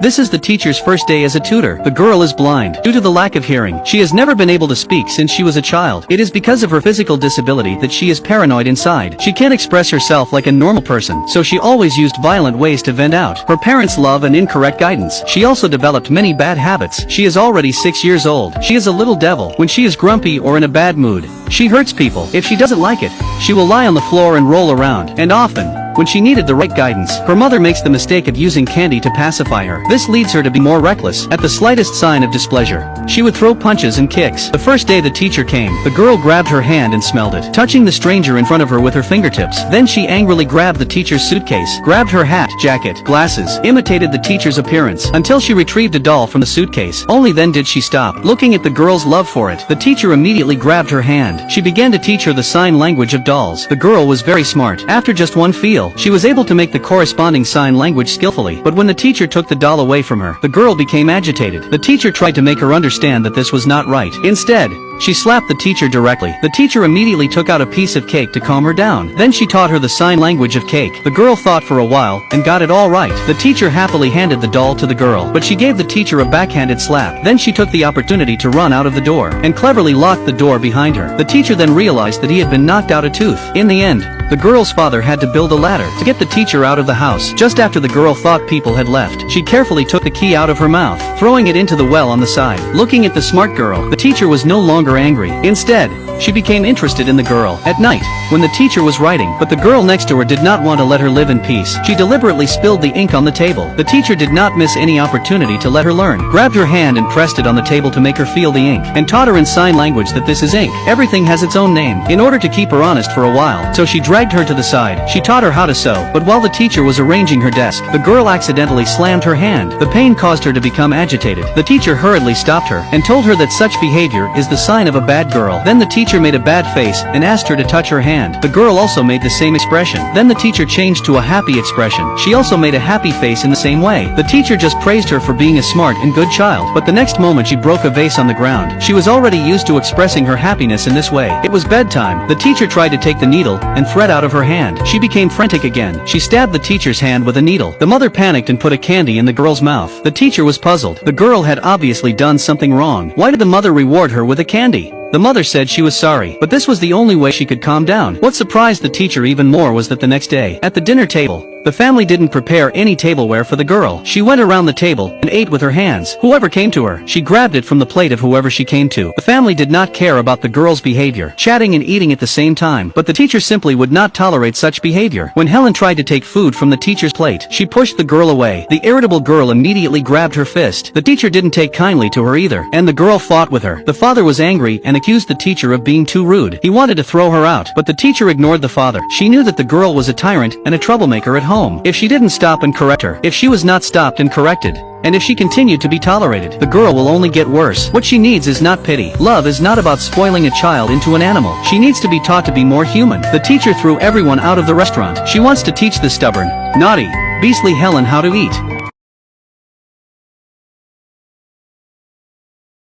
This is the teacher's first day as a tutor. The girl is blind. Due to the lack of hearing, she has never been able to speak since she was a child. It is because of her physical disability that she is paranoid inside. She can't express herself like a normal person, so she always used violent ways to vent out her parents' love and incorrect guidance. She also developed many bad habits. She is already 6 years old. She is a little devil. When she is grumpy or in a bad mood, she hurts people. If she doesn't like it, she will lie on the floor and roll around. And often, when she needed the right guidance, her mother makes the mistake of using candy to pacify her. This leads her to be more reckless. At the slightest sign of displeasure, she would throw punches and kicks. The first day the teacher came, the girl grabbed her hand and smelled it, touching the stranger in front of her with her fingertips. Then she angrily grabbed the teacher's suitcase, grabbed her hat, jacket, glasses, imitated the teacher's appearance, until she retrieved a doll from the suitcase. Only then did she stop. Looking at the girl's love for it, the teacher immediately grabbed her hand. She began to teach her the sign language of dolls. The girl was very smart. After just one feel, she was able to make the corresponding sign language skillfully. But when the teacher took the doll away from her, the girl became agitated. The teacher tried to make her understand that this was not right. Instead, she slapped the teacher directly. The teacher immediately took out a piece of cake to calm her down. Then she taught her the sign language of cake. The girl thought for a while, and got it all right. The teacher happily handed the doll to the girl, but she gave the teacher a backhanded slap. Then she took the opportunity to run out of the door, and cleverly locked the door behind her. The teacher then realized that he had been knocked out a tooth. In the end, the girl's father had to build a ladder to get the teacher out of the house. Just after the girl thought people had left, she carefully took the key out of her mouth, throwing it into the well on the side. Looking at the smart girl, the teacher was no longer angry. Instead, she became interested in the girl. At night, when the teacher was writing, but the girl next to her did not want to let her live in peace, she deliberately spilled the ink on the table. The teacher did not miss any opportunity to let her learn. Grabbed her hand and pressed it on the table to make her feel the ink, and taught her in sign language that this is ink. Everything has its own name. In order to keep her honest for a while, so she dragged her to the side. She taught her how to sew, but while the teacher was arranging her desk, the girl accidentally slammed her hand. The pain caused her to become agitated. The teacher hurriedly stopped her, and told her that such behavior is the sign of a bad girl. Then the teacher made a bad face, and asked her to touch her hand. The girl also made the same expression. Then the teacher changed to a happy expression. She also made a happy face in the same way. The teacher just praised her for being a smart and good child, but the next moment she broke a vase on the ground. She was already used to expressing her happiness in this way. It was bedtime. The teacher tried to take the needle and thread out of her hand. She became frantic again. She stabbed the teacher's hand with a needle. The mother panicked and put a candy in the girl's mouth. The teacher was puzzled. The girl had obviously done something wrong. Why did the mother reward her with a candy? The mother said she was sorry, but this was the only way she could calm down. What surprised the teacher even more was that the next day, at the dinner table, the family didn't prepare any tableware for the girl. She went around the table and ate with her hands. Whoever came to her, she grabbed it from the plate of whoever she came to. The family did not care about the girl's behavior, chatting and eating at the same time, but the teacher simply would not tolerate such behavior. When Helen tried to take food from the teacher's plate, she pushed the girl away. The irritable girl immediately grabbed her fist. The teacher didn't take kindly to her either, and the girl fought with her. The father was angry and accused the teacher of being too rude. He wanted to throw her out, but the teacher ignored the father. She knew that the girl was a tyrant and a troublemaker at home. If she didn't stop and correct her, if she was not stopped and corrected, and if she continued to be tolerated, the girl will only get worse. What she needs is not pity. Love is not about spoiling a child into an animal. She needs to be taught to be more human. The teacher threw everyone out of the restaurant. She wants to teach the stubborn, naughty, beastly Helen how to eat.